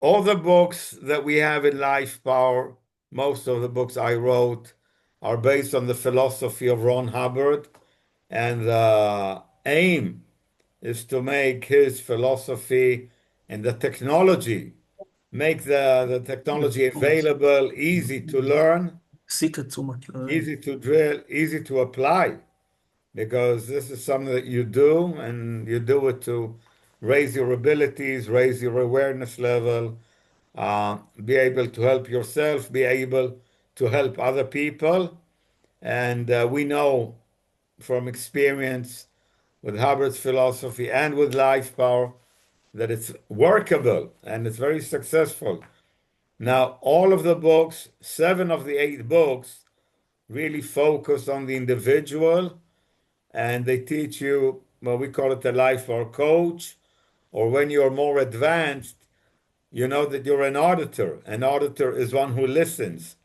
All the books that we have in Life Power, most of the books I wrote are based on the philosophy of Ron Hubbard, and the aim is to make his philosophy and the technology, make the technology available, easy to learn, easy to drill, easy to apply, because this is something that you do, and you do it to raise your abilities, raise your awareness level, be able to help yourself, be able to help other people. And we know from experience with Hubbard's philosophy and with life power that it's workable and it's very successful. Now, all of the books, 7 of the 8 books, really focus on the individual, and they teach you, well, we call it a life power coach, or when you're more advanced, you know that you're an auditor. An auditor is one who listens.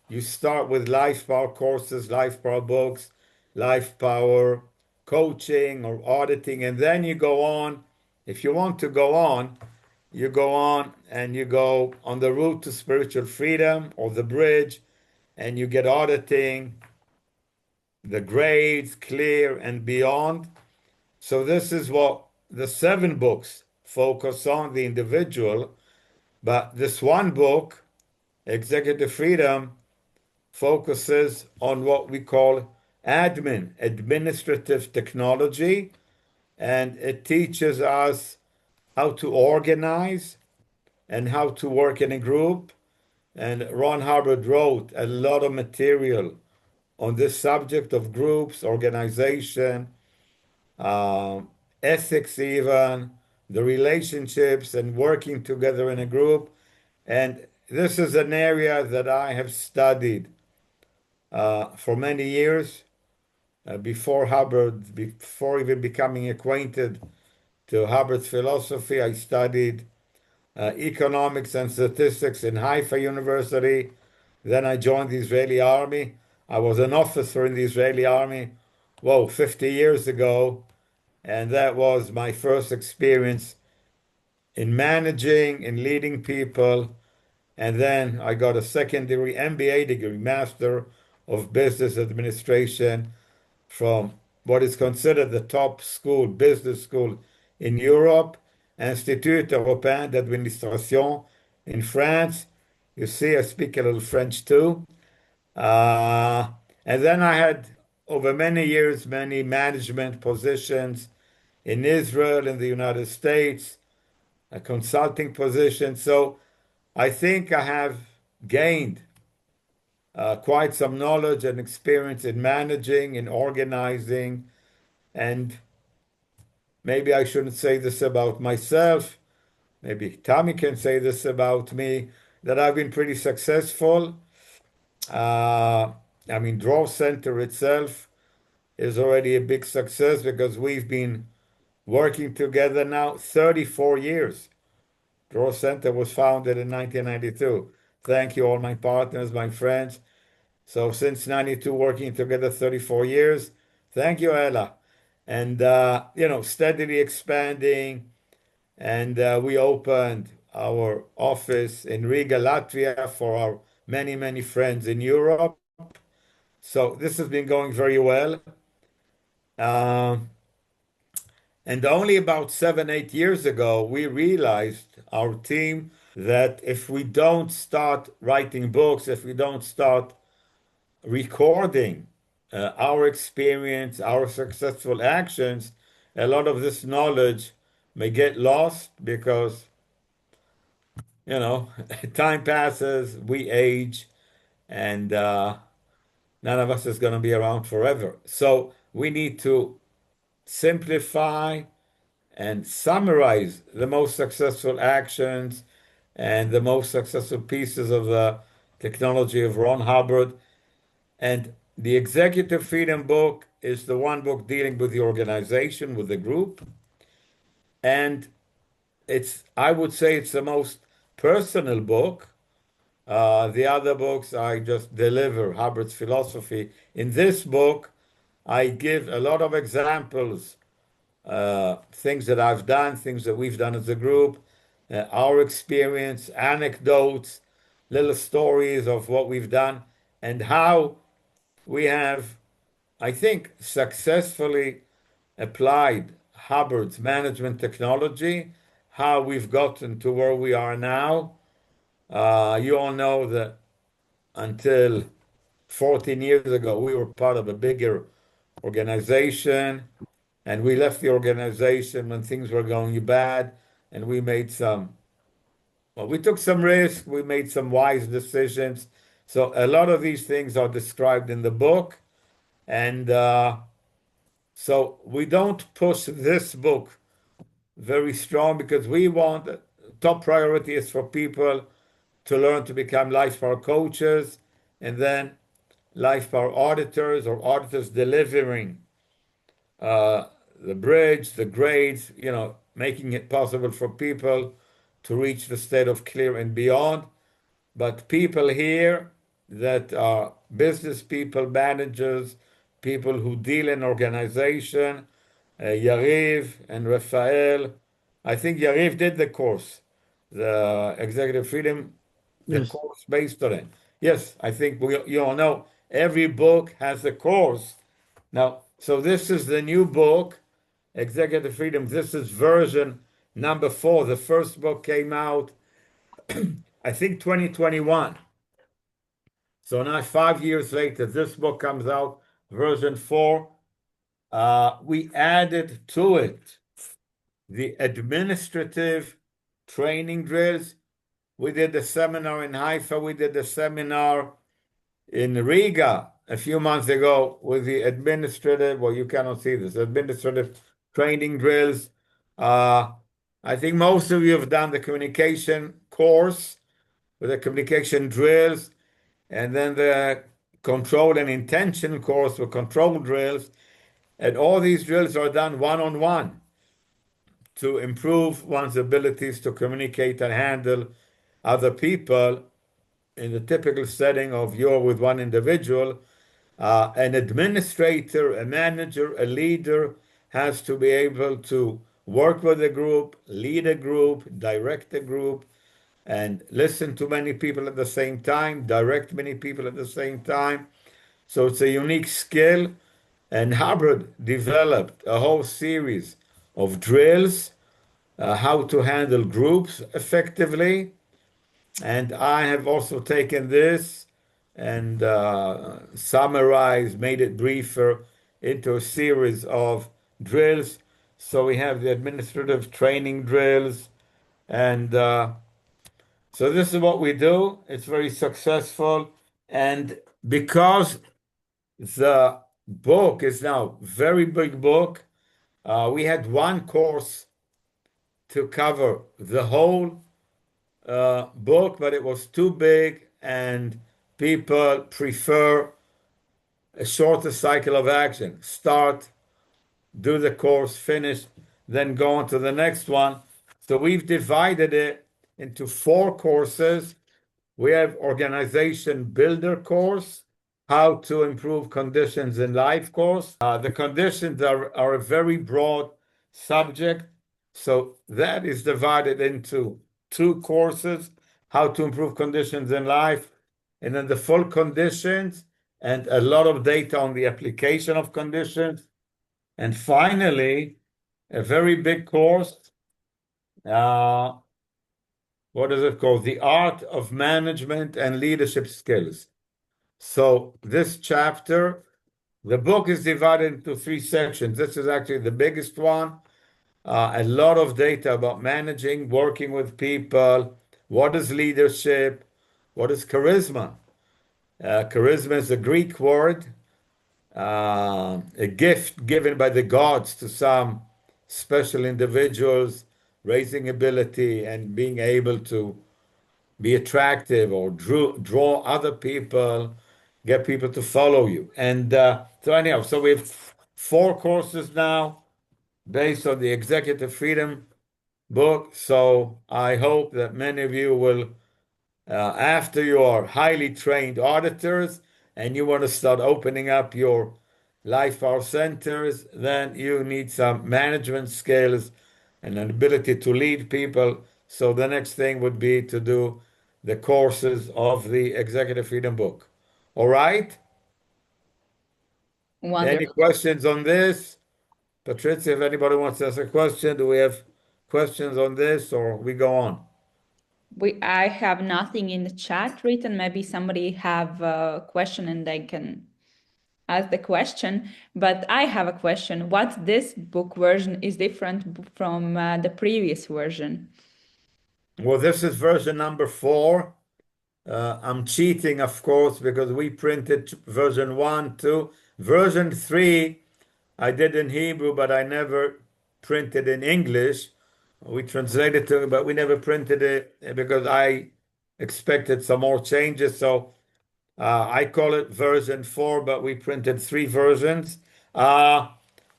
You start with life power courses, life power books, life power coaching or auditing, and then you go on. If you want to go on, you go on and you go on the route to spiritual freedom or the bridge, and you get auditing, the grades, clear and beyond. So this is what the 7 books focus on, the individual. But this one book, Executive Freedom, focuses on what we call administrative technology, and it teaches us how to organize and how to work in a group. And Ron Hubbard wrote a lot of material on this subject of groups, organization, uh, ethics, even the relationships and working together in a group. And this is an area that I have studied for many years. Before Hubbard, before even becoming acquainted to Hubbard's philosophy, I studied economics and statistics in Haifa University. Then I joined the Israeli army. I was an officer in the Israeli army, whoa, 50 years ago. And that was my first experience in managing and leading people. And then I got a secondary MBA degree, Master of Business Administration, from what is considered the top school, business school in Europe, Institut Européen d'Administration in France. You see, I speak a little French too. Uh, and then I had, over many years, many management positions in Israel, in the United States, a consulting position. So I think I have gained quite some knowledge and experience in managing, in organizing, and maybe I shouldn't say this about myself. Maybe Tommy can say this about me, that I've been pretty successful. Uh, I mean, Draw Center itself is already a big success because we've been working together now 34 years. Draw Center was founded in 1992. Thank you, all my partners, my friends. So since 92, working together 34 years. Thank you, Ella. And, steadily expanding. And we opened our office in Riga, Latvia for our many, many friends in Europe. So this has been going very well. Um, and only about 7, 8 years ago, we realized, our team, that if we don't start writing books, if we don't start recording our experience, our successful actions, a lot of this knowledge may get lost because, you know, time passes, we age, and none of us is going to be around forever. So we need to simplify and summarize the most successful actions and the most successful pieces of the technology of Ron Hubbard. And the Executive Freedom book is the one book dealing with the organization, with the group. And I would say it's the most personal book. The other books, I just deliver Hubbard's philosophy. In this book, I give a lot of examples, things that I've done, things that we've done as a group, our experience, anecdotes, little stories of what we've done, and how we have, I think, successfully applied Hubbard's management technology, how we've gotten to where we are now. You all know that until 14 years ago, we were part of a bigger organization, and we left the organization when things were going bad, and we made some, well, we took some risks, we made some wise decisions. So a lot of these things are described in the book, and so we don't push this book very strong because we want top priority is for people to learn to become life power coaches and then life power auditors or auditors delivering uh, the bridge, the grades, making it possible for people to reach the state of clear and beyond. But people here that are business people, managers, people who deal in organization, Yariv and Rafael. I think Yariv did the course, the Executive Freedom, the Yes. course based on it. Yes, I think you all know every book has a course. Now, so this is the new book, Executive Freedom. This is version number 4. The first book came out, I think, 2021. So now, 5 years later, this book comes out, version 4. We added to it the administrative training drills. We did a seminar in Haifa. We did a seminar in Riga a few months ago with the administrative, well, you cannot see this, administrative training drills. Uh, I think most of you have done the communication course with the communication drills, and then the control and intention course with control drills. And all these drills are done one-on-one to improve one's abilities to communicate and handle other people in the typical setting of you're with one individual. An administrator, a manager, a leader has to be able to work with a group, lead a group, direct a group, and listen to many people at the same time, direct many people at the same time. So it's a unique skill. And Hubbard developed a whole series of drills, how to handle groups effectively. And I have also taken this and summarized, made it briefer into a series of drills. So we have the administrative training drills. And so this is what we do. It's very successful. And because the book is now very big book, we had one course to cover the whole book, but it was too big, and people prefer a shorter cycle of action. Start, do the course, finish, then go on to the next one. So we've divided it into 4 courses. We have organization builder course, how to improve conditions in life course. The conditions are a very broad subject. So that is divided into 2 courses, how to improve conditions in life, and then the full conditions and a lot of data on the application of conditions. And finally, a very big course, uh, what is it called? The Art of Management and Leadership Skills. So this chapter, the book is divided into 3 sections. This is actually the biggest one. A lot of data about managing, working with people. What is leadership? What is charisma? Charisma is a Greek word, a gift given by the gods to some special individuals, raising ability and being able to be attractive or draw other people, get people to follow you. And so anyhow, so we have 4 courses now based on the Executive Freedom book. So I hope that many of you will, after you are highly trained auditors and you want to start opening up your life power centers, then you need some management skills and an ability to lead people So the next thing would be to do the courses of the Executive Freedom book. All right? Any Wonderful. questions on this? Patricia, if anybody wants to ask a question, do we have questions on this or we go on? I have nothing in the chat written. Maybe somebody have a question and they can ask the question. But I have a question. What this book version is different from the previous version? Well, this is version number 4. I'm cheating, of course, because we printed version 1, 2. Version 3, I did in Hebrew, but I never printed in English. We translated to, but we never printed it because I expected some more changes. So I call it version 4, but we printed 3 versions. I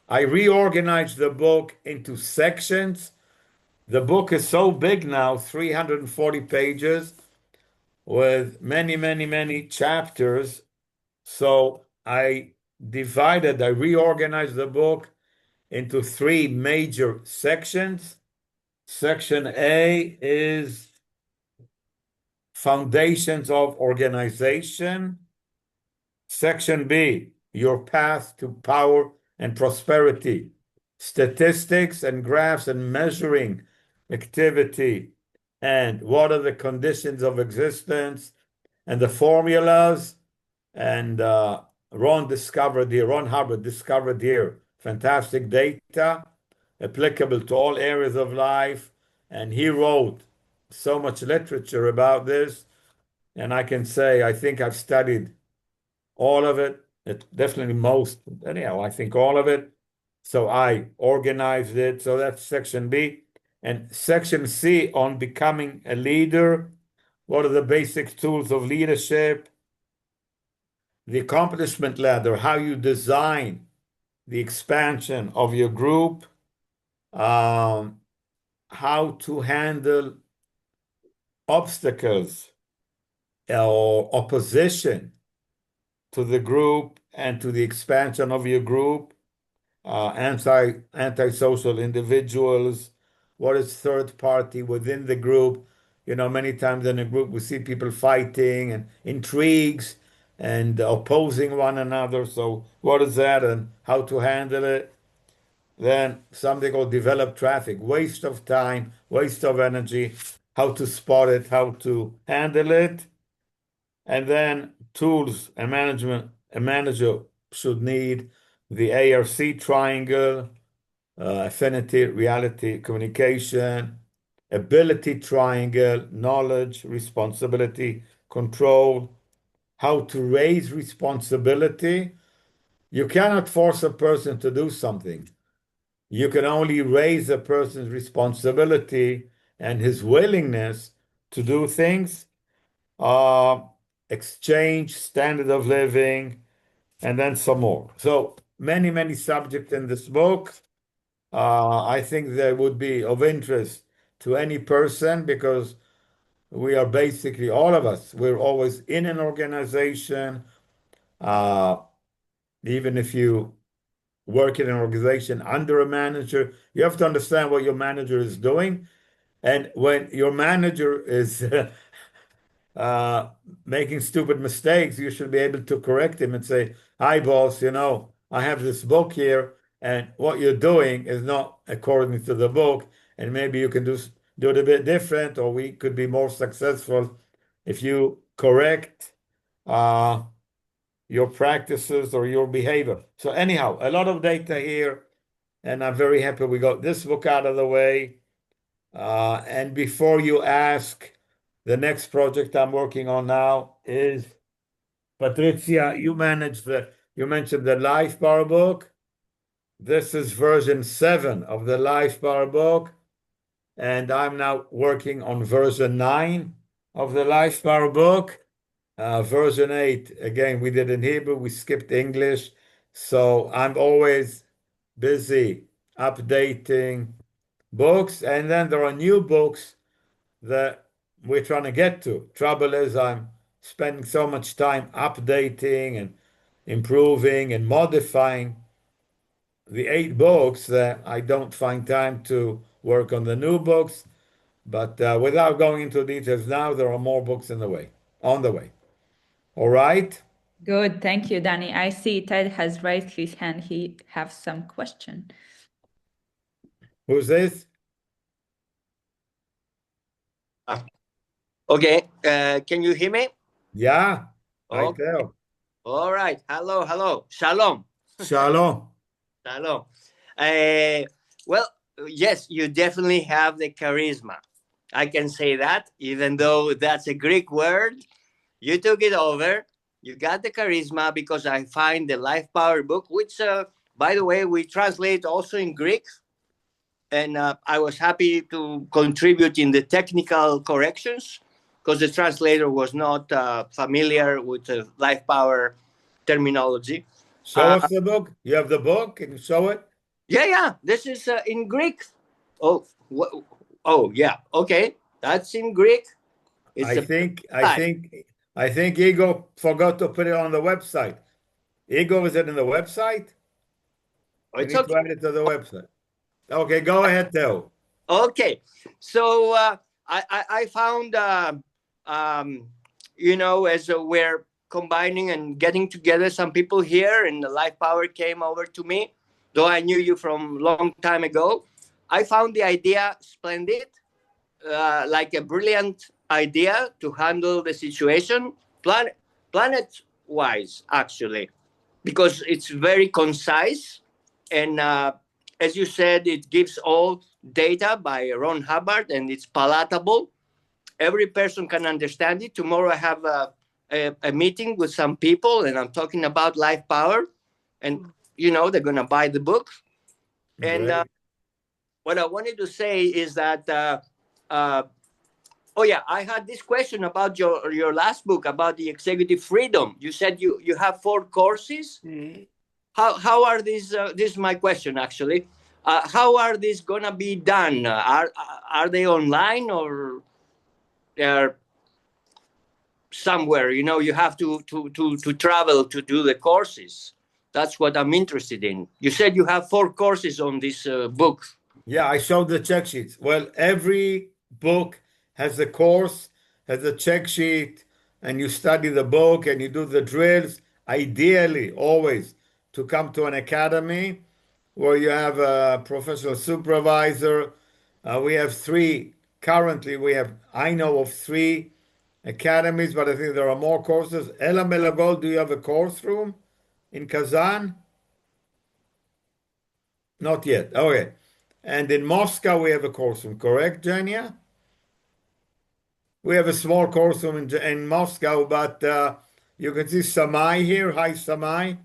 reorganized the book into sections. The book is so big now, 340 pages with many, many, many chapters. So I reorganized the book into 3 major sections. Section A is Foundations of Organization. Section B, Your Path to Power and Prosperity. Statistics and graphs and measuring activity. And what are the conditions of existence and the formulas. And Ron Hubbard discovered here fantastic data applicable to all areas of life. And he wrote so much literature about this. And I can say, I think I've studied all of it. It definitely most, anyhow, I think all of it. So I organized it. So that's section B. And section C on becoming a leader. What are the basic tools of leadership? The accomplishment ladder, how you design the expansion of your group, um, how to handle obstacles or opposition to the group and to the expansion of your group, antisocial individuals, what is third party within the group. You know, many times in a group we see people fighting and intrigues and opposing one another. So what is that and how to handle it? Then something called develop traffic, waste of time, waste of energy, how to spot it, how to handle it. And then tools and management, a manager should need the ARC triangle, affinity, reality, communication, ability triangle, knowledge, responsibility, control, how to raise responsibility. You cannot force a person to do something. You can only raise a person's responsibility and his willingness to do things, uh, exchange, standard of living, and then some more. So many, many subjects in this book. I think they would be of interest to any person because we are basically all of us. We're always in an organization. Uh, Even if you work in an organization under a manager, you have to understand what your manager is doing. And when your manager is uh, making stupid mistakes, you should be able to correct him and say, "Hi, boss, I have this book here, and what you're doing is not according to the book, and maybe you can do it a bit different, or we could be more successful if you correct uh, your practices or your behavior." So anyhow, a lot of data here, and I'm very happy we got this book out of the way. And before you ask, the next project I'm working on now is Patricia. You mentioned the Lifepower book. This is version 7 of the Lifepower book, and I'm now working on version 9 of the Lifepower book. Version 8, again, we did in Hebrew, we skipped English. So I'm always busy updating books, and then there are new books that we're trying to get to. Trouble is, I'm spending so much time updating and improving and modifying the 8 books that I don't find time to work on the new books. But without going into details now, there are more books in the way, on the way. All right. Good. Thank you, Danny. I see Ted has raised his hand. He has some question. Who's this? Ah, okay, can you hear me? Yeah, I Okay, tell. all right. Hello, hello. Shalom. Shalom. Shalom. Uh, well, yes, you definitely have the charisma. I can say that, even though that's a Greek word. You took it over. You got the charisma because I find the Life Power book, which, by the way, we translate also in Greek. And I was happy to contribute in the technical corrections because the translator was not familiar with the Life Power terminology. Show us Uh, the book. You have the book. Can you show it? yeah, yeah, this is in Greek. Oh, oh, yeah, okay, that's in Greek. It's I a think, I side. think, I think Ego forgot to put it on the website. Ego, is it in the website? We It's need to okay. add it to the website. Okay, go ahead, Theo. Okay, so I found um, as we're combining and getting together some people here, and the Life Power came over to me, though I knew you from long time ago. I found the idea splendid, like a brilliant idea to handle the situation, planet wise, actually, because it's very concise and as you said, it gives all data by Ron Hubbard and it's palatable. Every person can understand it. Tomorrow I have a meeting with some people and I'm talking about life power, and they're going to buy the book. And Great. what I wanted to say is that uh, oh yeah, I had this question about your last book about the executive freedom. You said you have 4 courses. How are these? This is my question actually. How are these gonna be done? Are they online or they're somewhere? You have to travel to do the courses. That's what I'm interested in. You said you have 4 courses on this book. Yeah, I showed the check sheets. Well, every book has a course, has a check sheet, and you study the book and you do the drills. Ideally, always to come to an academy where you have a professional supervisor. We have three currently. I know of three academies, but I think there are more courses. Ella Melagol, do you have a course room in Kazan? Not yet. Okay. And in Moscow, we have a course room, correct, Jania? We have a small course room in Moscow, but you can see Samai here. Hi, Samai.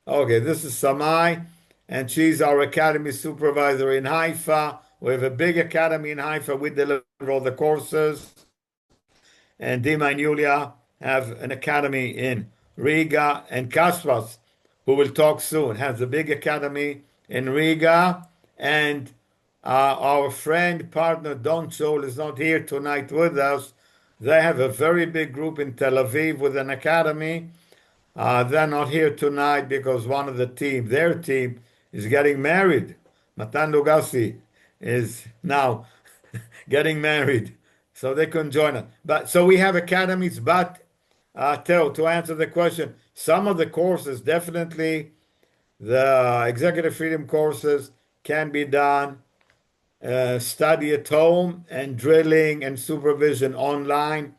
Okay, this is Samai, and she's our academy supervisor in Haifa. We have a big academy in Haifa. We deliver all the courses. And Dima and Yulia have an academy in Riga, and Kaspas, who will talk soon, has a big academy in Riga, and our friend, partner Don Chol is not here tonight with us. They have a very big group in Tel Aviv with an academy. They're not here tonight because one of their team, is getting married. Matan Lugassi is now getting married, so they couldn't join us. But so we have academies, but to answer the question, some of the courses definitely the executive freedom courses can be done study at home and drilling and supervision online.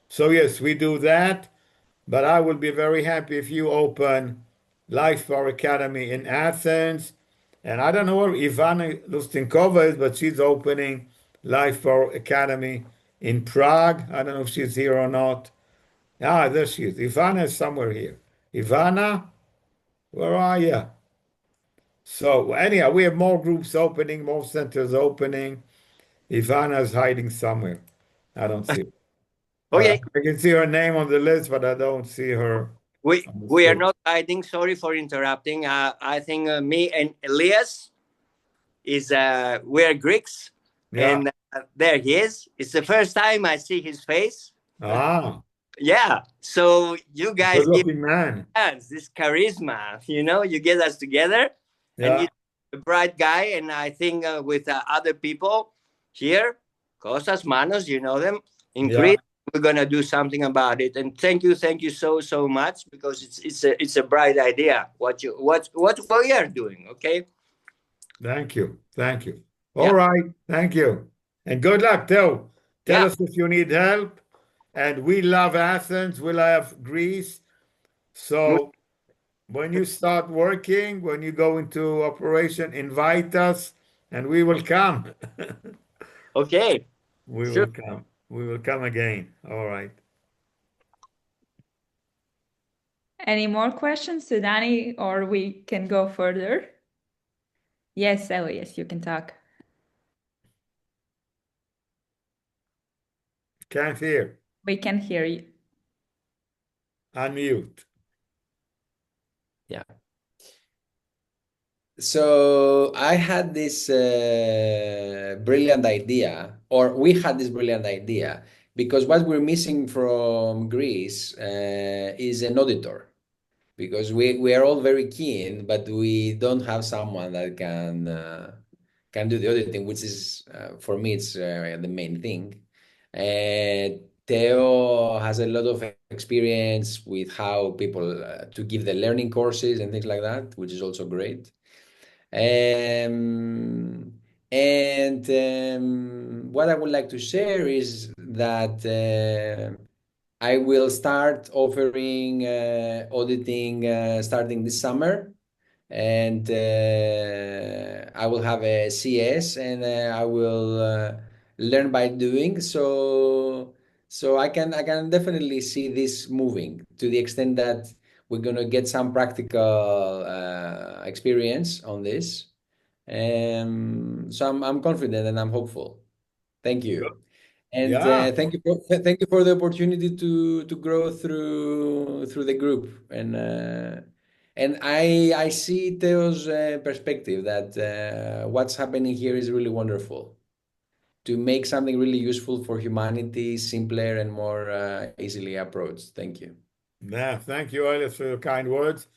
So yes, we do that. But I will be very happy if you open Lifepower Academy in Athens. And I don't know where Ivana Lustinkova is, but she's opening Lifepower Academy in Prague. I don't know if she's here or not. Ah, there she is. Ivana is somewhere here. Ivana, where are you? So anyhow, we have more groups opening, more centers opening. Ivana's hiding somewhere. I don't see her. Okay, I can see her name on the list, but I don't see her we on the we are stage. not hiding. Sorry for interrupting. I think me and Elias is we're Greeks, Yeah. and there he is. It's the first time I see his face. Ah, Yeah, so you good guys give looking man. us this charisma. You get us together, and Yeah. he's a bright guy, and I think with other people here. Cosas, manos, you know them. Yeah, Increase. We're gonna do something about it. And thank you so much, because it's a bright idea. What we are doing. Okay. thank you. Thank you. All Yeah. right, thank you. And good luck, Theo. Tell Yeah. us if you need help. And we love Athens, we love Greece. So when you start working, when you go into operation, invite us and we will come. Okay. We Sure. will come. We will come again. All right. Any more questions to Danny, or we can go further? Yes, Elias, you can talk. Can't hear. We can hear you. Unmute. Yeah. So I had this brilliant idea, or we had this brilliant idea, because what we're missing from Greece is an auditor, because we are all very keen, but we don't have someone that can do the auditing, which is for me it's the main thing. Theo has a lot of experience with how people to give the learning courses and things like that, which is also great. What I would like to share is that I will start offering auditing starting this summer, and I will have a CS, and I will learn by doing. So I can definitely see this moving to the extent that we're gonna get some practical experience on this. So I'm confident and I'm hopeful. Thank you. And Yeah. thank you for the opportunity to grow through the group. And I see Theo's perspective that what's happening here is really wonderful to make something really useful for humanity simpler and more easily approached. Thank you. Yeah. Thank you, Elias, for your kind words.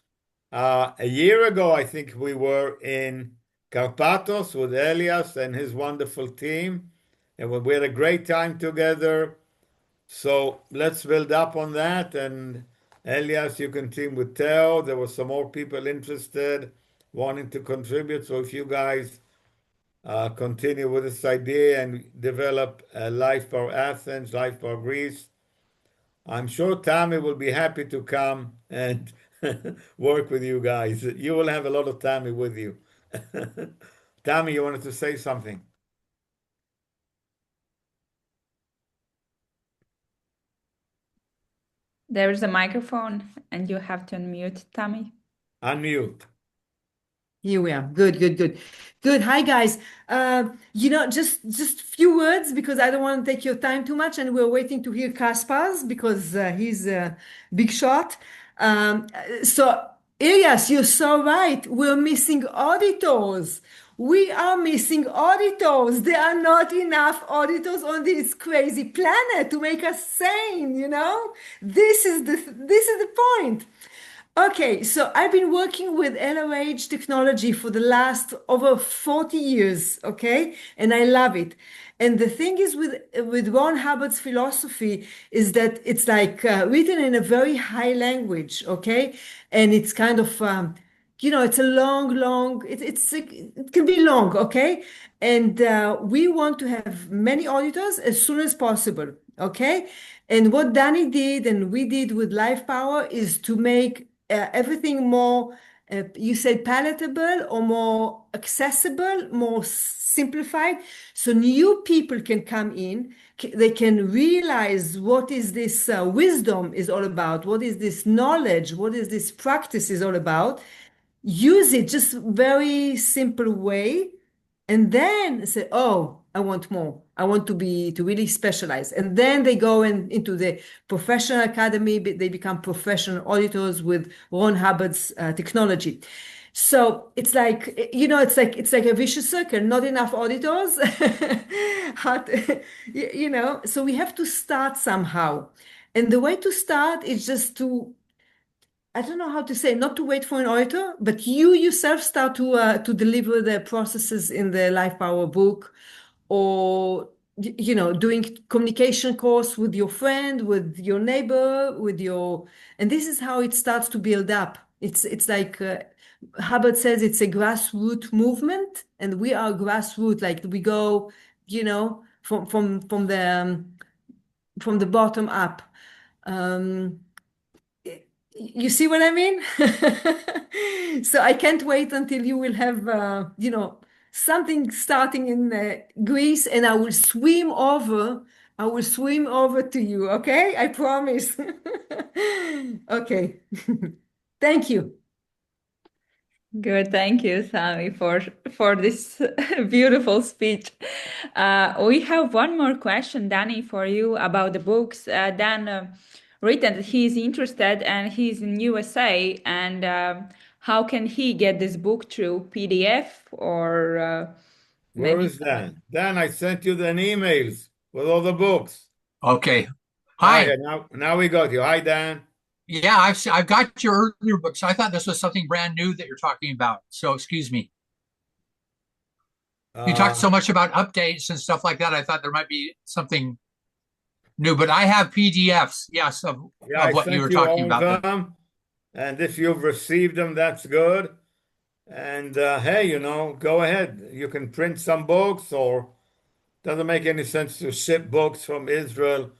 A year ago, I think we were in Karpathos with Elias and his wonderful team, and we had a great time together. So let's build up on that. And Elias, you can team with Theo. There were some more people interested, wanting to contribute. So if you guys continue with this idea and develop Life Power Athens, Life Power Greece, I'm sure Tommy will be happy to come and work with you guys. You will have a lot of Tommy with you. Tommy, you wanted to say something? There is a microphone and you have to unmute, Tammy. Unmute. Here we are. Good, good, good. Good. Hi, guys. Just few words because I don't want to take your time too much, and we're waiting to hear Kaspar's because he's a big shot. So, Elias, you're so right. We're missing auditors. We are missing auditors. There are not enough auditors on this crazy planet to make us sane, you know? This is the point. Okay, so I've been working with LOH technology for the last over 40 years, okay? And I love it. And the thing is with Ron Hubbard's philosophy is that it's like written in a very high language, okay? And it's kind of it's a long, it can be long, okay? And we want to have many auditors as soon as possible, okay? And what Danny did and we did with Life Power is to make everything more, you said palatable or more accessible, more simplified. So new people can come in, they can realize what is this wisdom is all about, what is this knowledge, what is this practice is all about. Use it just very simple way, and then say, oh, I want more. I want to really specialize. And then they go into the professional academy, they become professional auditors with Ron Hubbard's technology. So it's like, it's like a vicious circle, not enough auditors. So we have to start somehow. And the way to start is just to, I don't know how to say, not to wait for an auditor, but you yourself start to deliver the processes in the Life Power book, or doing communication course with your friend, with your neighbor, and this is how it starts to build up. It's like Hubbard says, it's a grassroots movement, and we are grassroots. Like we go, from the bottom up. Um, you see what I mean? So I can't wait until you will have, something starting in Greece, and I will swim over. I will swim over to you. Okay, I promise. Okay. Thank you. Good, thank you, Sami, for this beautiful speech. We have one more question, Danny, for you about the books. Dan written that he's interested and he's in USA, and how can he get this book through PDF or Where maybe? is Dan? Dan, I sent you the emails with all the books. Okay. Hi, Hi. now we got you. Hi, Dan. Yeah, I've got your earlier books. I thought this was something brand new that you're talking about. So excuse me. You talked Uh, so much about updates and stuff like that. I thought there might be something new, but I have PDFs, yes, yeah, of I what you sent were you talking all about of there. them. And if you've received them, that's good. And hey, go ahead. You can print some books, or doesn't make any sense to ship books from Israel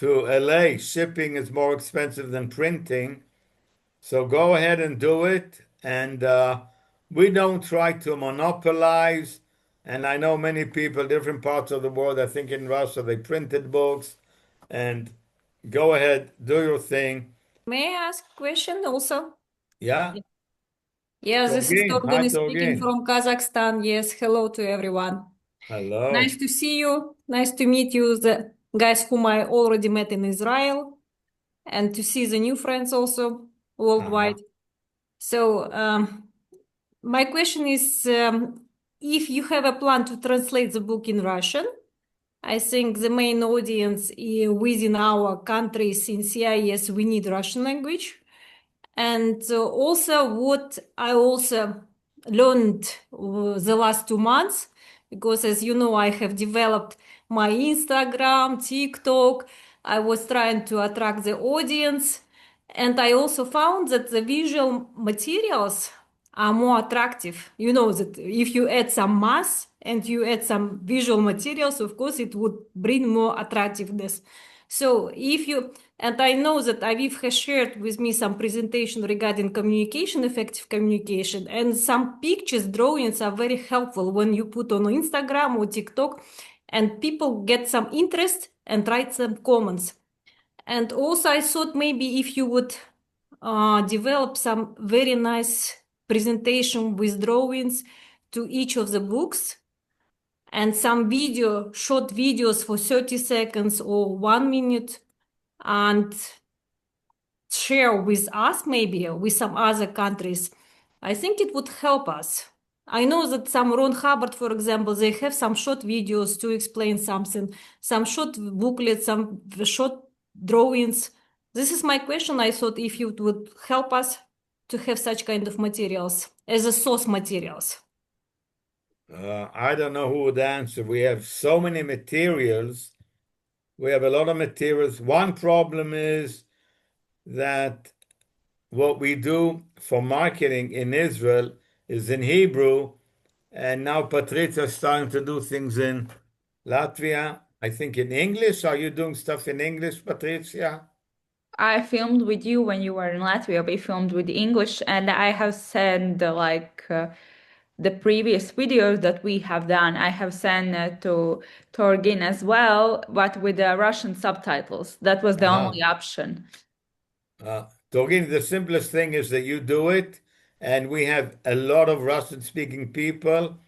to LA. Shipping is more expensive than printing. So go ahead and do it. And we don't try to monopolize. And I know many people, different parts of the world, I think in Russia, they printed books. And go ahead, do your thing. May I ask a question also? Yeah? Yes, this is Torgin, hi Torgani speaking Torgin. from Kazakhstan. Yes, hello to everyone. Nice Hello. to see you. Nice to meet you, the guys whom I already met in Israel, and to see the new friends also Uh-huh. worldwide. So, my question is, if you have a plan to translate the book in Russian, I think the main audience within our countries in CIS, we need Russian language. And also what I also learned the last 2 months, because as you know, I have developed my Instagram, TikTok. I was trying to attract the audience. And I also found that the visual materials are more attractive. You know that if you add some mass and you add some visual materials, of course, it would bring more attractiveness. So if you, and I know that Aviv has shared with me some presentation regarding communication, effective communication, and some pictures, drawings are very helpful when you put on Instagram or TikTok, and people get some interest and write some comments. And also I thought maybe if you would develop some very nice presentation with drawings to each of the books and some short videos for 30 seconds or 1 minute, and share with us, maybe with some other countries, I think it would help us. I know that some Ron Hubbard, for example, they have some short videos to explain something, some short booklets, some short drawings. This is my question. I thought if you would help us to have such kind of materials as a source materials. I don't know who would answer. We have so many materials. We have a lot of materials. One problem is that what we do for marketing in Israel is in Hebrew, and now Patricia is starting to do things in Latvia. I think in English. Are you doing stuff in English, Patricia? I filmed with you when you were in Latvia. We filmed with English, and I have sent the previous videos that we have done. I have sent to Torgin as well, but with the Russian subtitles. That was the Uh-huh. only option. Doreen, the simplest thing is that you do it, and we have a lot of Russian-speaking people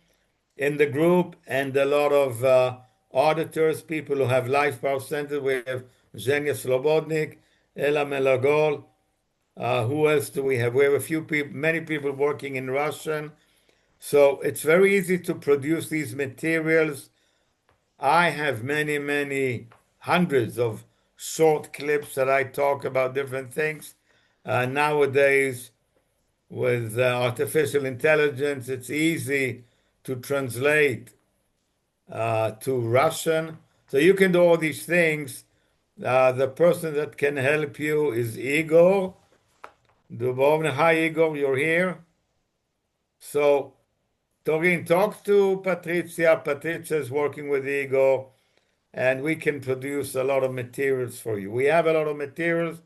in the group, and a lot of auditors, people who have Lifepower Center. We have Zhenya Slobodnik, Ella Melagol. Who else do we have? We have a few people, many people working in Russian. So it's very easy to produce these materials. I have many, many hundreds of short clips that I talk about different things. Nowadays, with artificial intelligence, it's easy to translate to Russian. So you can do all these things. The person that can help you is Igor Dubovna. Hi, Igor, you're here. So, Torin, talk to Patricia. Patricia is working with Igor, and we can produce a lot of materials for you. We have a lot of materials,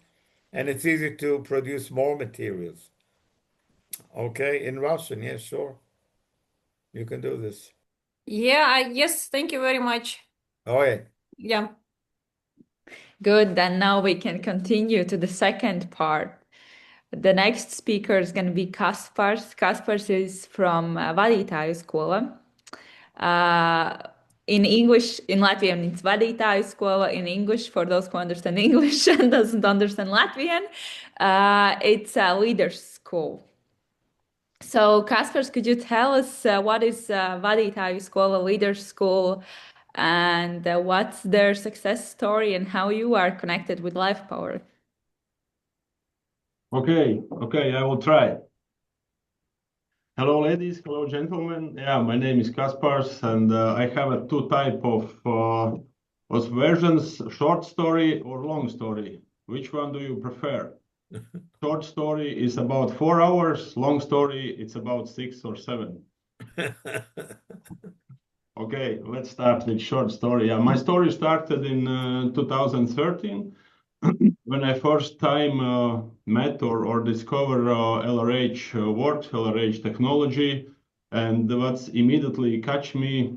and it's easy to produce more materials. Okay, in Russian, yes, sure. You can do this. Yeah, yes, thank you very much. Oh, yeah. Yeah. Good. Then now we can continue to the second part. The next speaker is going to be Kaspars. Kaspars is from Vadītāju skola. In English, in Latvian, it's Vadītāju skola. In English, for those who understand English and doesn't understand Latvian, it's a leader's school. So, Kaspars, could you tell us what is Vadītāju skola, leader's school, and what's their success story and how you are connected with Lifepower? Okay, I will try. Hello, ladies. Hello, gentlemen. Yeah, my name is Kaspars, and I have two type of versions: short story or long story. Which one do you prefer? Short story is about 4 hours. Long story, it's about 6 or 7. Okay, let's start with short story. Yeah, my story started in 2013 when I first time met or discover LRH works, LRH technology, and what's immediately catch my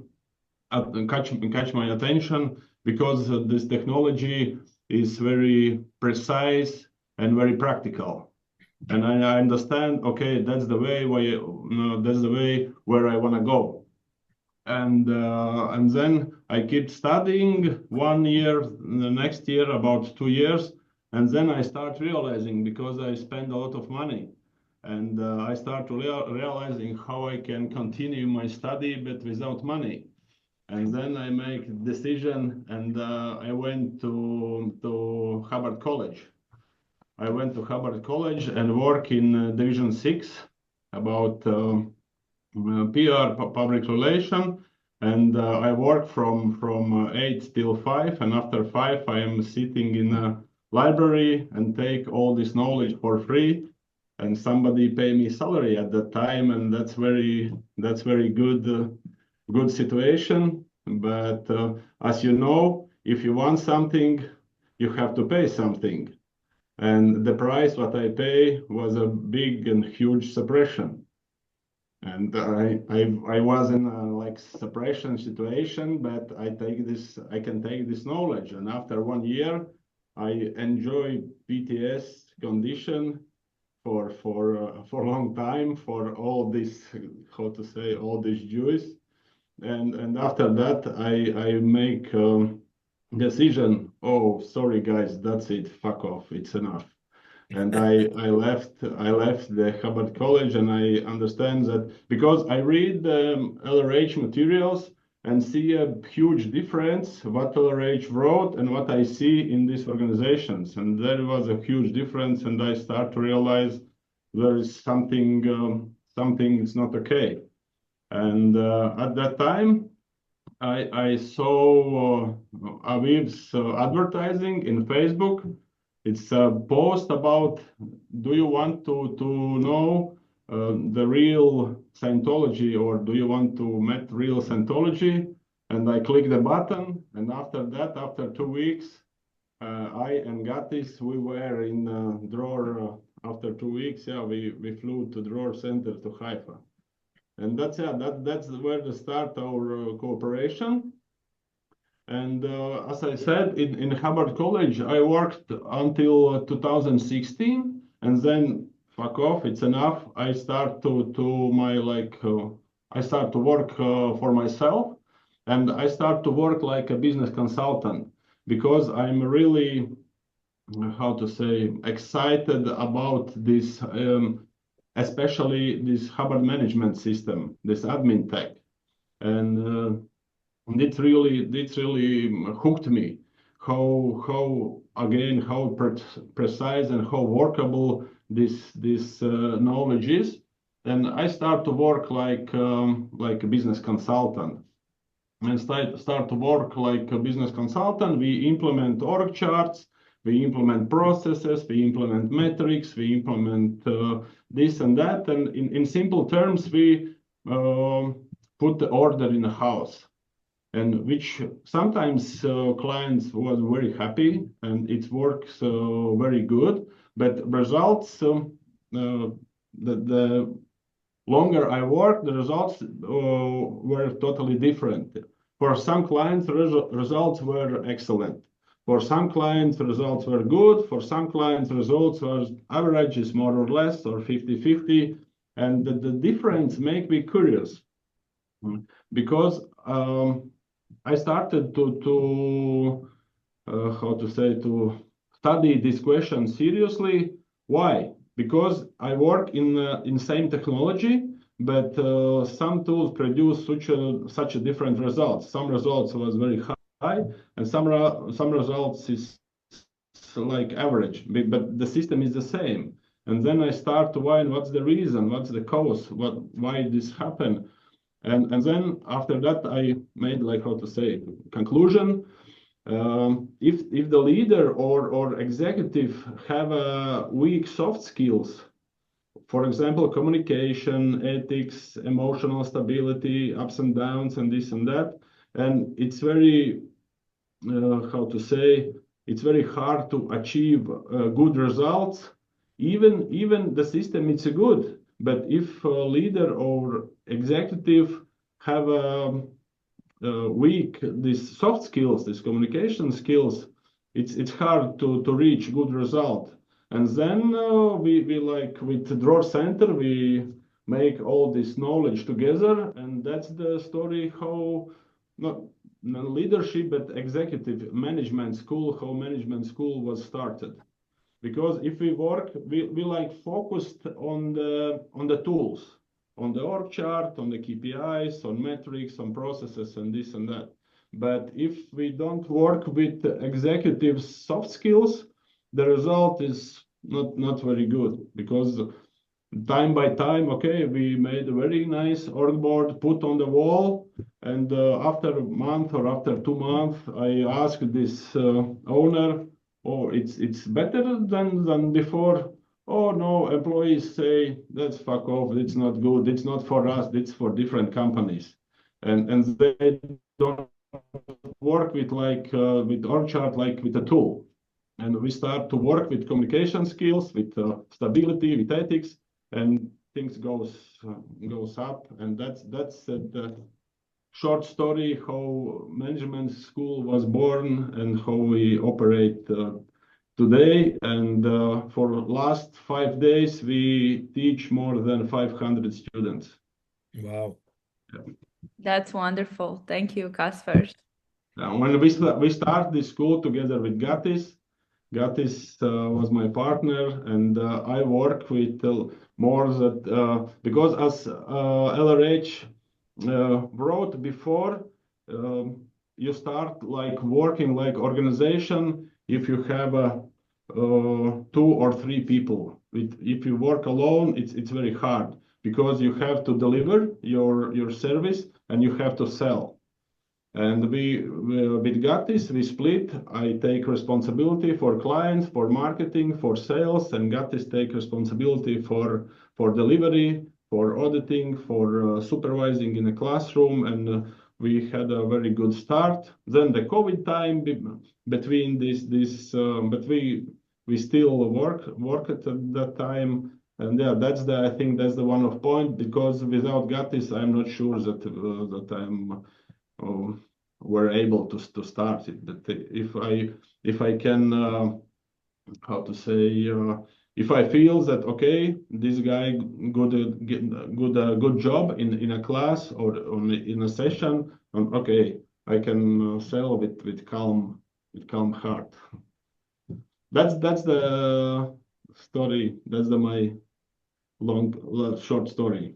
attention because this technology is very precise and very practical. And I understand, okay, that's the way where I want to go. And then I keep studying 1 year, the next year about 2 years, and then I start realizing because I spend a lot of money, and I start realizing how I can continue my study but without money. And then I make a decision, and I went to Hubbard College. I went to Hubbard College and work in Division 6 about PR, public relation, and I work from 8 till 5, and after 5 I am sitting in a library and take all this knowledge for free, and somebody pay me salary at that time, and that's very good situation. But as you know, if you want something, you have to pay something, and the price what I pay was a big and huge suppression. And I was in a like separation situation, but I can take this knowledge. And after 1 year, I enjoy PTS condition for a long time for all this, how to say, all these Jews. And after that, I make decision. Oh, sorry guys, that's it. Fuck off. It's enough. And I left the Hubbard College, and I understand that because I read LRH materials and see a huge difference what LRH wrote and what I see in these organizations, and there was a huge difference, and I start to realize there is something is not okay. And at that time, I saw Aviv's advertising in Facebook. It's a post about, do you want to know the real Scientology, or do you want to meet real Scientology? And I click the button, and after that, after 2 weeks, I and Gatis, we were in Dror. After 2 weeks, yeah, we flew to Dror Center to Haifa, and that's where to start our cooperation. And as I said, in Hubbard College, I worked until 2016, and then fuck off, it's enough. I start I start to work for myself, and I start to work like a business consultant because I'm really, how to say, excited about this, especially this Hubbard management system, this admin tech, and it really hooked me. How again how precise and how workable this knowledge is, and I start to work like a business consultant. and start to work like a business consultant. We implement org charts, we implement processes, we implement metrics, we implement this and that. And in simple terms, we put the order in a house, and which sometimes clients was very happy and it works very good. But results, the longer I worked, the results were totally different. For some clients, results were excellent. For some clients, results were good. For some clients, results were averages, more or less, or 50-50. And the difference make me curious, because I started to how to say, to study this question seriously. Why? Because I work in same technology, but some tools produce such a different results. Some results was very high, and some results is like average, but the system is the same. And then I start to find what's the reason, what's the cause, why this happened. And then after that, I made, like, how to say, conclusion. If the leader or executive have weak soft skills, for example, communication, ethics, emotional stability, ups and downs, and this and that, and it's very, how to say, it's very hard to achieve good results. Even the system is good, but if a leader or executive have weak these soft skills, these communication skills, it's hard to reach good result. And then we like with Draw Center, we make all this knowledge together, and that's the story how not leadership but executive management school, how management school was started. Because if we work, we like focused on the tools, on the org chart, on the KPIs, on metrics, on processes, and this and that. But if we don't work with executive soft skills, the result is not very good, because time by time, okay, we made a very nice org board, put on the wall, and after a month or after 2 months, I asked this owner, oh, it's better than before. Oh no, employees say that's fuck off, it's not good, it's not for us, it's for different companies. And they don't work with with org chart like with a tool. And we start to work with communication skills, with stability, with ethics, and things goes up. And that's the short story how management school was born and how we operate today. And for last 5 days, we teach more than 500 students. Wow. That's wonderful. Thank you, Kasper. When we start this school together with Gatis was my partner, and I work with more that because as LRH wrote before, you start like working like organization if you have 2 or 3 people. If you work alone, it's very hard, because you have to deliver your service and you have to sell. And with Gatis, we split. I take responsibility for clients, for marketing, for sales, and Gatis take responsibility for delivery, for auditing, for supervising in a classroom. And we had a very good start. Then the COVID time between this, but we still work at that time. And yeah, I think that's the one of point, because without Gatis, I'm not sure that I'm were able to start it. But if I can, how to say, if I feel that okay, this guy good job in a class or in a session, okay, I can sell with calm heart. That's the story. That's my short story.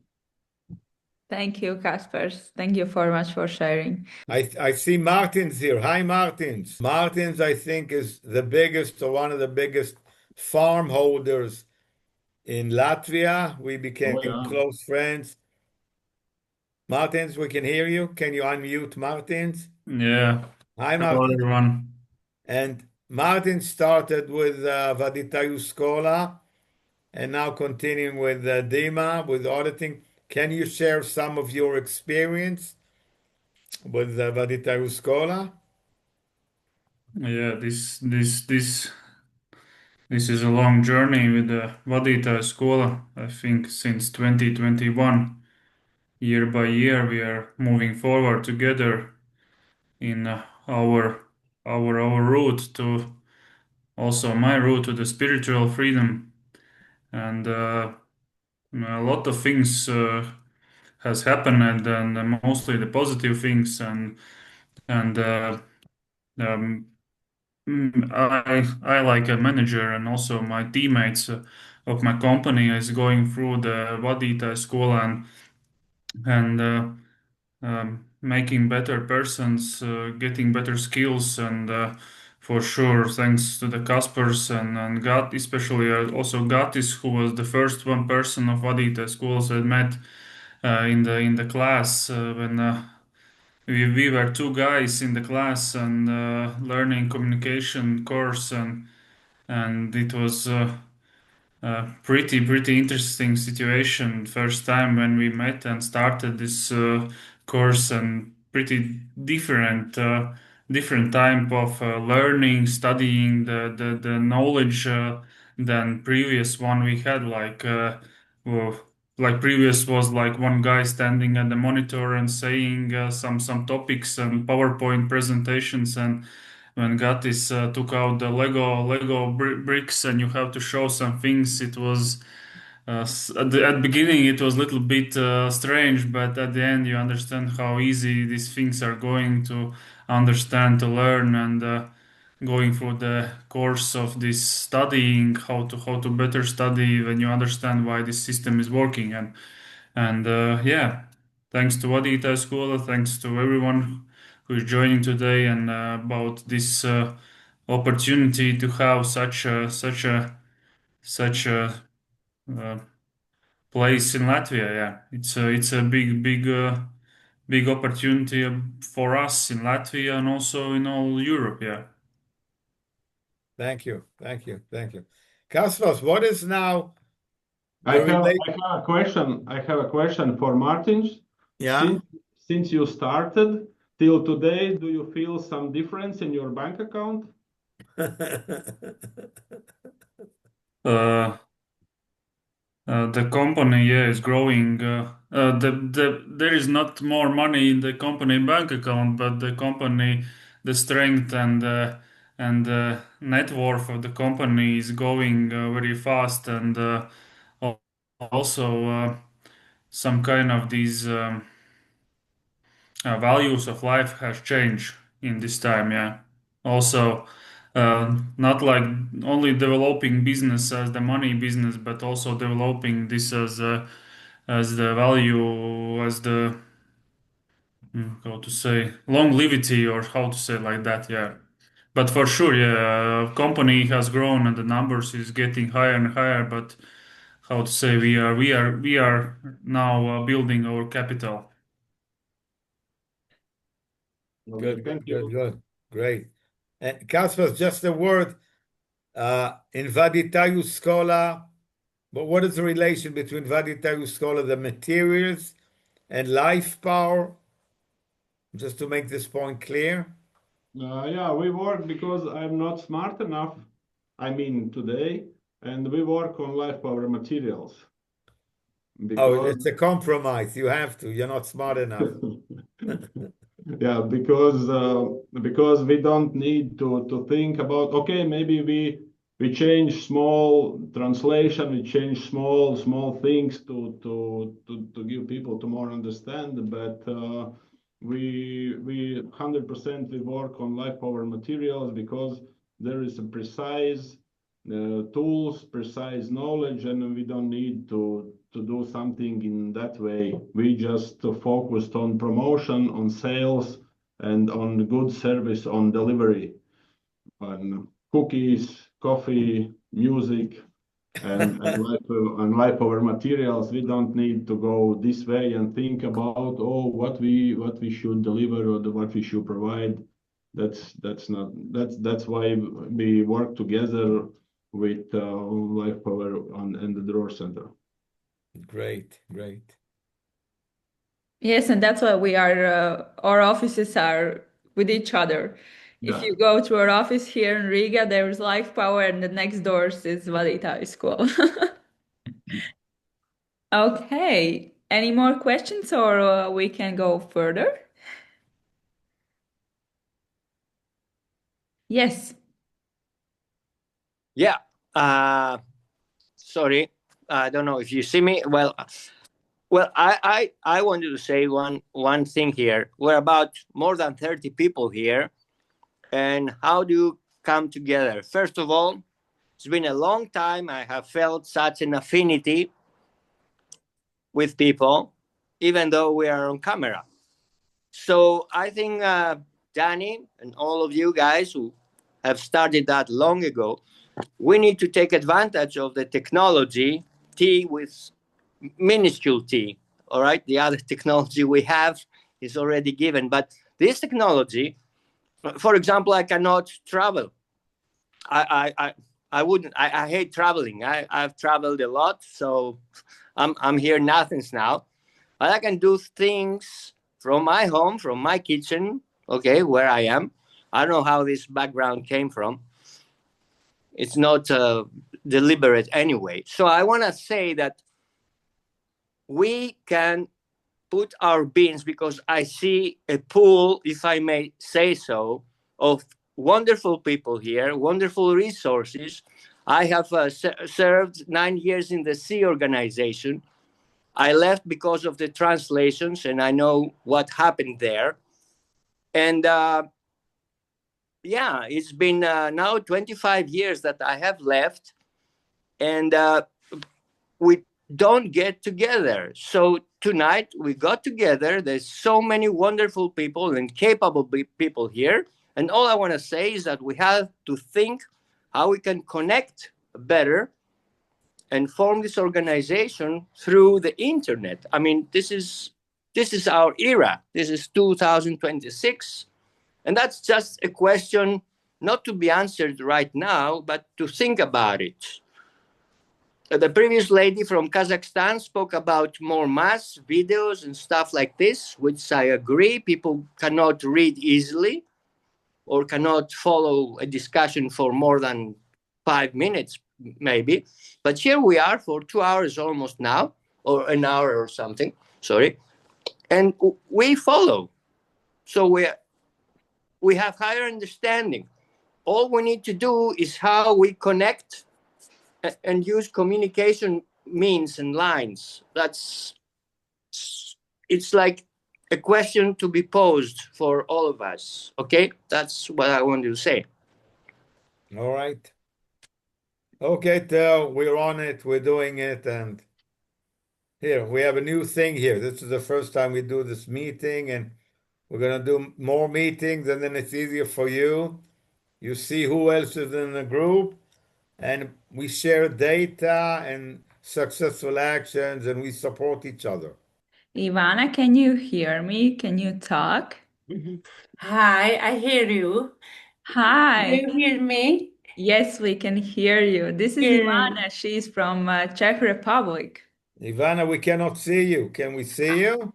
Thank you, Kasper. Thank you very much for sharing. I see Martins here. Hi, Martins. Martins, I think, is the biggest or one of the biggest farm holders in Latvia. We became Oh, yeah. close friends. Martins, we can hear you. Can you unmute Martins? Yeah. Hi, Hello, Martin. everyone. And Martin started with Vaditayu Schola and now continuing with Dima with auditing. Can you share some of your experience with Vaditayu Schola? Yeah, this is a long journey with the Vadita School. I think since 2021, year by year, we are moving forward together in our route to also my route to the spiritual freedom, and a lot of things has happened, and mostly the positive things, and um, I like a manager and also my teammates of my company is going through the Vadita school and making better persons, getting better skills, and for sure, thanks to the Kaspers and Gat, especially also Gatis, who was the first one person of Vadita schools I met in the class when. We were two guys in the class and learning communication course, and it was pretty interesting situation first time when we met and started this course, and pretty different type of learning, studying the knowledge than previous one we had, well, like previous was like one guy standing at the monitor and saying some topics and PowerPoint presentations, and when Gatis took out the Lego bricks and you have to show some things, it was at the beginning it was a little bit strange, but at the end you understand how easy these things are going to understand, to learn, and going through the course of this studying how to better study when you understand why this system is working, and yeah, thanks to Adita School, thanks to everyone who is joining today, and about this opportunity to have such a uh, place in Latvia. Yeah, it's a big opportunity for us in Latvia and also in all Europe. Yeah. Thank you. Thank you. Thank you. Cosmos, what is now I the have relate? I have a question. I have a question for Martins. Yeah. Since you started till today, do you feel some difference in your bank account? Uh, the company, yeah, is growing. There is not more money in the company bank account, but the company, the strength and net worth of the company is going very fast, and also some kind of these values of life has changed in this time. Yeah. Also, not like only developing business as the money business, but also developing this as the value, as the how to say longevity, or how to say like that. Yeah. But for sure, yeah, company has grown and the numbers is getting higher and higher. But how to say, we are now building our capital. Okay, Good, good, thank good, you. good. Great. And Cosmos, just a word, in Vaditayu Schola, but what is the relation between Vaditayu Schola, the materials, and life power? Just to make this point clear. Yeah, we work because I'm not smart enough. I mean, today, and we work on life power materials Oh, because it's a compromise. You have to. You're not smart enough. yeah, because we don't need to think about, okay, maybe we change small translation, we change small things to give people to more understand, but we 100% we work on life power materials because there is a precise tools, precise knowledge, and we don't need to do something in that way. We just focused on promotion, on sales, and on good service, on delivery, on cookies, coffee, music, and life over materials, we don't need to go this way and think about what we should deliver or what we should provide. That's why we work together with Life Power and the Drawer Center. Great, great. Yes, and that's why we are, our offices are with each other. If Yeah. you go to our office here in Riga, there's Life Power, and the next doors is Valita High School. Okay, any more questions, or we can go further? Yes. Yeah. Sorry, I don't know if you see me. Well, I wanted to say one thing here. We're about more than 30 people here, and how do you come together? First of all, it's been a long time. I have felt such an affinity with people, even though we are on camera. So I think Danny and all of you guys who have started that long ago, we need to take advantage of the technology, T with minuscule t. All right, the other technology we have is already given, but this technology, for example, I cannot travel. I wouldn't. I hate traveling. I've traveled a lot, so I'm here in Athens now. But I can do things from my home, from my kitchen. Okay, where I am. I don't know how this background came from. It's not deliberate anyway. So I want to say that we can put our bins, because I see a pool, if I may say so, of wonderful people here, wonderful resources. I have served 9 years in the Sea Organization. I left because of the translations, and I know what happened there. And yeah, it's been now 25 years that I have left, and we don't get together. So tonight we got together. There's so many wonderful people and capable people here. And all I want to say is that we have to think how we can connect better and form this organization through the internet. I mean, this is our era. This is 2026. And that's just a question not to be answered right now, but to think about it. The previous lady from Kazakhstan spoke about more mass videos and stuff like this, which I agree. People cannot read easily or cannot follow a discussion for more than 5 minutes, maybe. But here we are for 2 hours almost now, or an hour or something, sorry. And we follow. So we have higher understanding. All we need to do is how we connect and use communication means and lines. It's like a question to be posed for all of us. Okay, that's what I wanted to say. All right. Okay, Theo, we're on it. We're doing it. And here, we have a new thing here. This is the first time we do this meeting, and we're going to do more meetings, and then it's easier for you. You see who else is in the group, and we share data and successful actions, and we support each other. Ivana, can you hear me? Can you talk? Hi, I hear you. Do Hi. you hear me? Yes, we can hear you. This is Good. Ivana. She's from Czech Republic. Ivana, we cannot see you. Can we see you?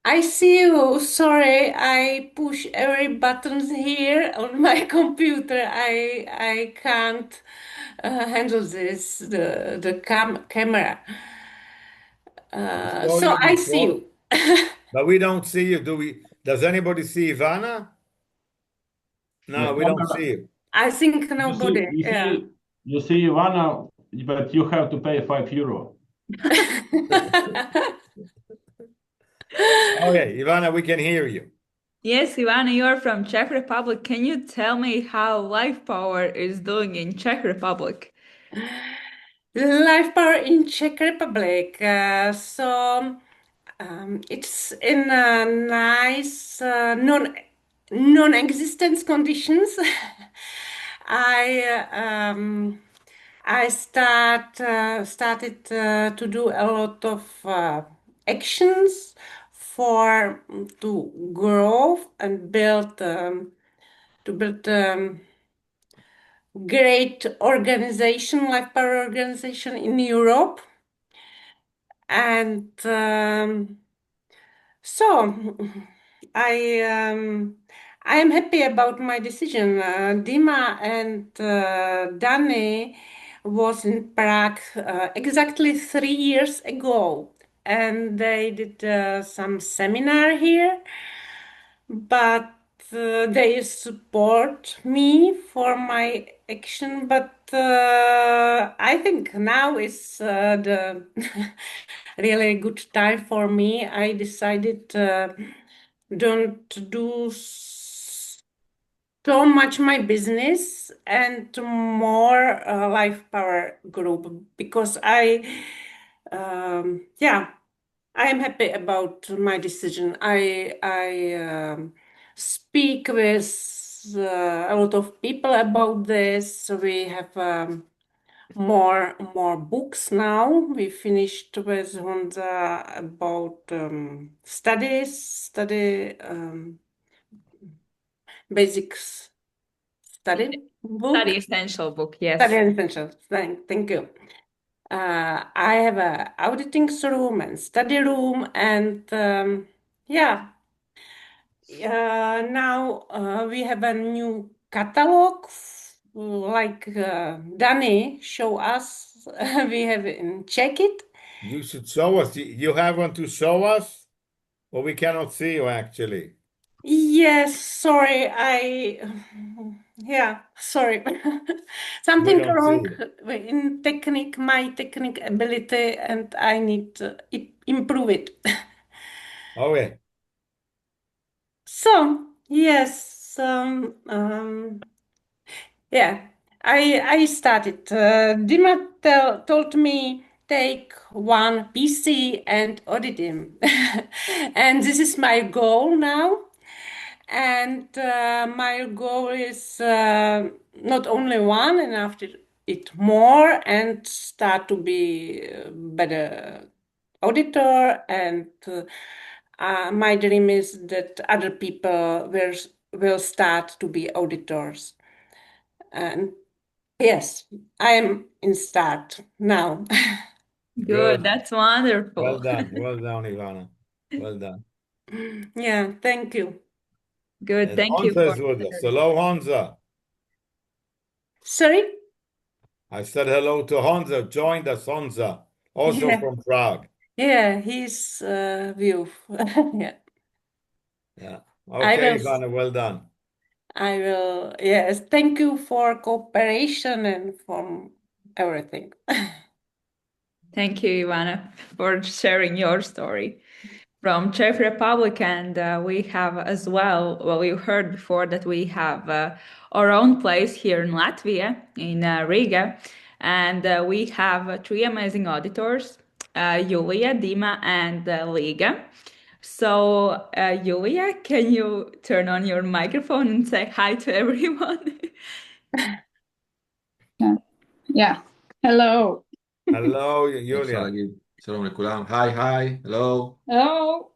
I see you. Sorry, I push every buttons here on my computer. I can't handle this the camera. We saw So you I see before, you. but we don't see you. Do we? Does anybody see Ivana? Yeah, No, we don't see you. I think you see, nobody. you Yeah. see, you see Ivana, but you have to pay €5. Okay, Ivana, we can hear you. Yes, Ivana, you're from Czech Republic. Can you tell me how Life Power is doing in Czech Republic? Life Power in Czech Republic. It's in a nice non-existence conditions. I I started to do a lot of actions for to grow and build great organization, Lifepower organization in Europe, and so I am happy about my decision. Dima and Dani was in Prague exactly 3 years ago, and they did some seminar here, but they support me for my action. But I think now is the really good time for me. I decided don't do so much my business and more life power group because yeah, I am happy about my decision. I speak with a lot of people about this. We have more books now. We finished with one about study basics study book. Study essential book, yes. Study essentials. Thank you. I have a auditing room and study room, and yeah. Now we have a new catalog, like Danny show us. We have check it. You should show us. You have one to show us? Well, we cannot see you actually. Yes, sorry, yeah, sorry. We Something don't wrong see you. in technique, my technique ability, and I need to improve it. Okay. So, yes, yeah, I started. Dima told me take one PC and audit him, and this is my goal now. And my goal is not only one, and after it more, and start to be a better auditor. And my dream is that other people will start to be auditors. And yes, I am in start now. Good, Good. that's wonderful. Well done. Well done, Ivana. Well done. Yeah, thank you. Good, And thank you Honza for is with us. sharing. Hello, Honza. Sorry? I said hello to Honza. Joined us, Honza, also Yeah, from Prague. yeah, he's view. Yeah. Yeah. I Okay, will, Ivana, well done. yes, thank you for cooperation and for everything. Thank you, Ivana, for sharing your story from Czech Republic. And we have as well, you heard before that we have our own place here in Latvia, in Riga. And we have three amazing auditors, Julia, Dima, and Liga. So, Julia, can you turn on your microphone and say hi to everyone? Yeah. Hello. Hello, Julia. Shalom לכולם. Hi, hello. Hello.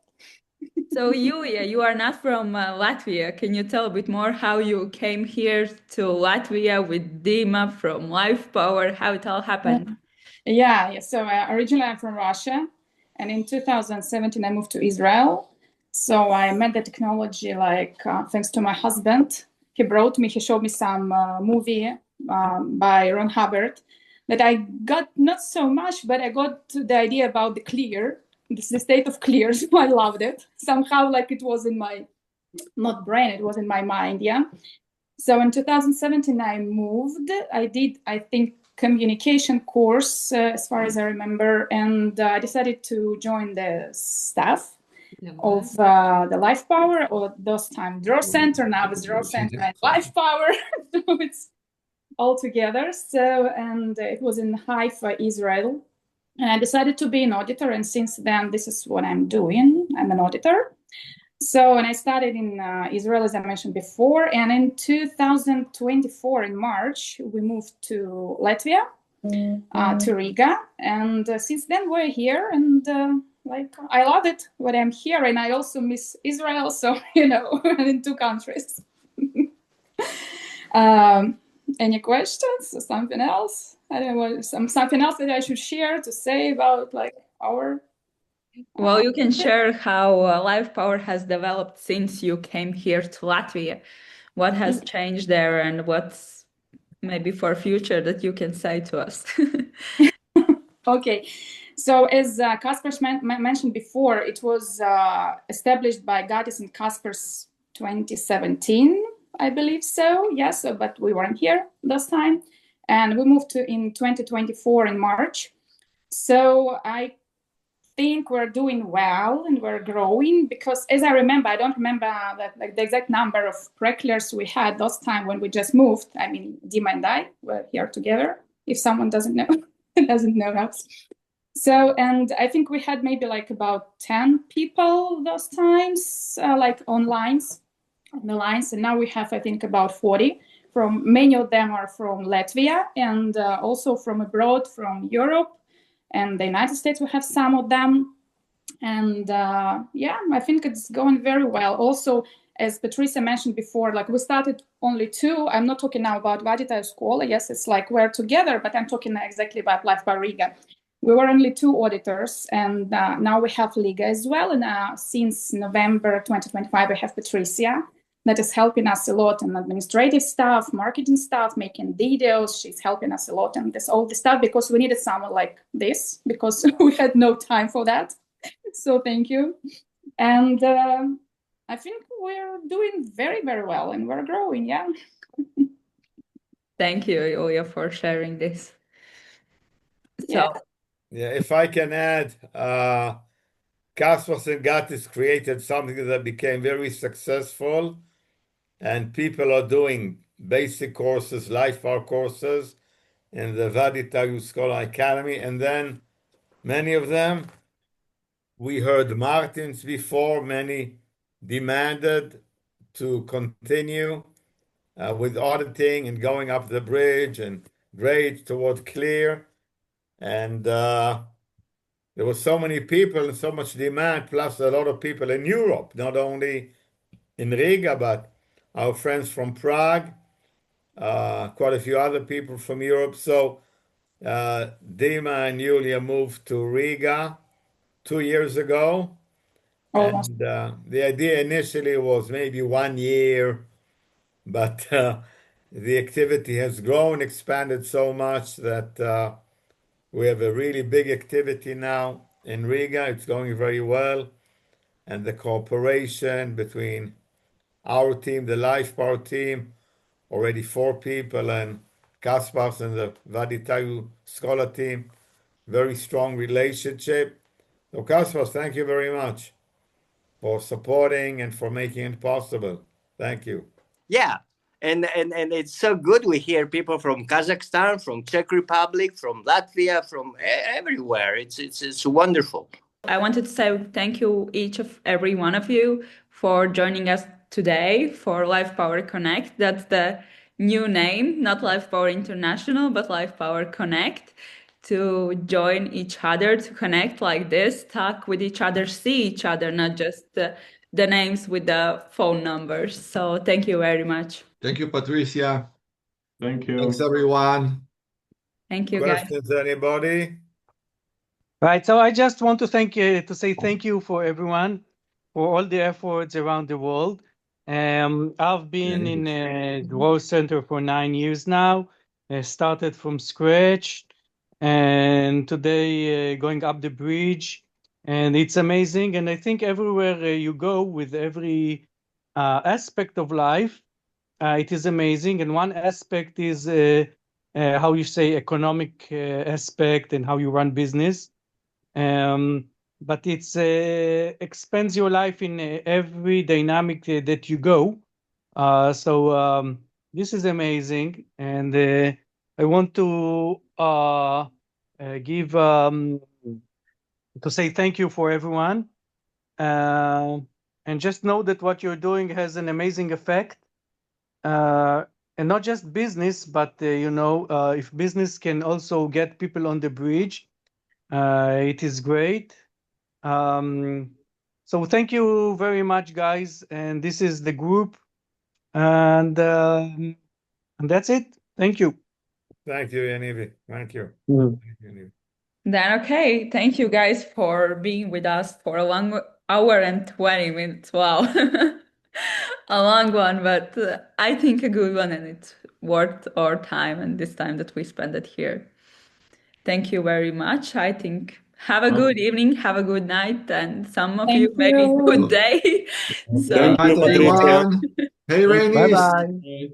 So, Yulia, you are not from Latvia. Can you tell a bit more how you came here to Latvia with Dima from Life Power, how it all happened? Yeah. So originally I'm from Russia, and in 2017 I moved to Israel. So I met the technology thanks to my husband. He showed me some movie by Ron Hubbard that I got not so much, but I got the idea about the clear, the state of clear. So I loved it somehow, like it was in my not brain, it was in my mind. Yeah. So in 2017 I moved. I did, I think, communication course as far as I remember, and I decided to join the staff of the Life Power, or those time Draw Center. Now it's Draw Center and Life Power. So it's all together. So, and it was in Haifa, Israel. And I decided to be an auditor, and since then this is what I'm doing. I'm an auditor. So, and I started in Israel, as I mentioned before. And in 2024, in March, we moved to Latvia. to Riga. And since then we're here, and like I love it when I'm here, and I also miss Israel. So in two countries. Any questions or something else? I don't know, something else that I should share to say about like our. Well, you can share how Lifepower has developed since you came here to Latvia. What has changed there, and what's maybe for future that you can say to us? Okay, so as Kaspers mentioned before, it was established by Gatis and Kaspers 2017, I believe so. Yes, but we weren't here last time, and we moved to in 2024 in March. So I think we're doing well and we're growing, because as I remember, I don't remember that like the exact number of regulars we had last time when we just moved. I mean, Dima and I were here together. If someone doesn't know, doesn't know us. So, and I think we had maybe like about 10 people those times, like on the lines, and now we have, I think, about 40. From many of them are from Latvia, and also from abroad, from Europe and the United States. We have some of them, and yeah, I think it's going very well. Also, as Patricia mentioned before, like we started only two. I'm not talking now about Vadita School. Yes, it's like we're together, but I'm talking exactly about Lifepower Riga. We were only two auditors, and now we have Liga as well. And since November 2025, we have Patricia that is helping us a lot in administrative stuff, marketing stuff, making videos. She's helping us a lot in all this stuff, because we needed someone like this, because we had no time for that. So thank you. And I think we're doing very, very well, and we're growing. Yeah. Thank you, Yulia, for sharing this. Yeah. Yeah, if I can add, Kaspers and Gatis created something that became very successful, and people are doing basic courses, Lifepower courses in the Vadita Scholar Academy, and then many of them, we heard Martins before, many demanded to continue with auditing and going up the bridge and grades toward clear. And there were so many people and so much demand, plus a lot of people in Europe, not only in Riga, but our friends from Prague, quite a few other people from Europe. So Dima and Yulia moved to Riga 2 years ago. Almost. And the idea initially was maybe 1 year, but the activity has grown, expanded so much that we have a really big activity now in Riga. It's going very well. And the cooperation between our team, the Lifepower team, already 4 people, and Kaspars and the Vaditayu Scholar team, very strong relationship. So Kaspars, thank you very much for supporting and for making it possible. Thank you. Yeah. And it's so good. We hear people from Kazakhstan, from Czech Republic, from Latvia, from everywhere. It's wonderful. I wanted to say thank you, every one of you, for joining us today for Lifepower Connect. That's the new name, not Lifepower International, but Lifepower Connect. To join each other, to connect like this, talk with each other, see each other, not just the names with the phone numbers. So thank you very much. Thank you, Patricia. Thank you. Thanks, everyone. Thank you, guys. Questions, anybody? Right. So I just want to say thank you for everyone for all the efforts around the world. I've been in a growth center for 9 years now. Started from scratch, and today going up the bridge, and it's amazing. And I think everywhere you go with every aspect of life, it is amazing. And one aspect is how you say economic aspect and how you run business. But it's expands your life in every dynamic that you go. So this is amazing, and I want to give to say thank you for everyone, and just know that what you're doing has an amazing effect, and not just business, but if business can also get people on the bridge, it is great. So thank you very much, guys. And this is the group, and that's it. Thank you. Thank you, Yaniv. Thank you. Mhm. Thank you, Yaniv. Then, okay, thank you guys for being with us for a 1 hour and 20 minutes. Wow. A long one, but I think a good one, and it's worth our time and this time that we spend it here. Thank you very much. I think have a good evening, have a good night, and some of you Thank maybe you. good day. So Good night, Patricia. everyone. Hey, Rainis. Bye-bye.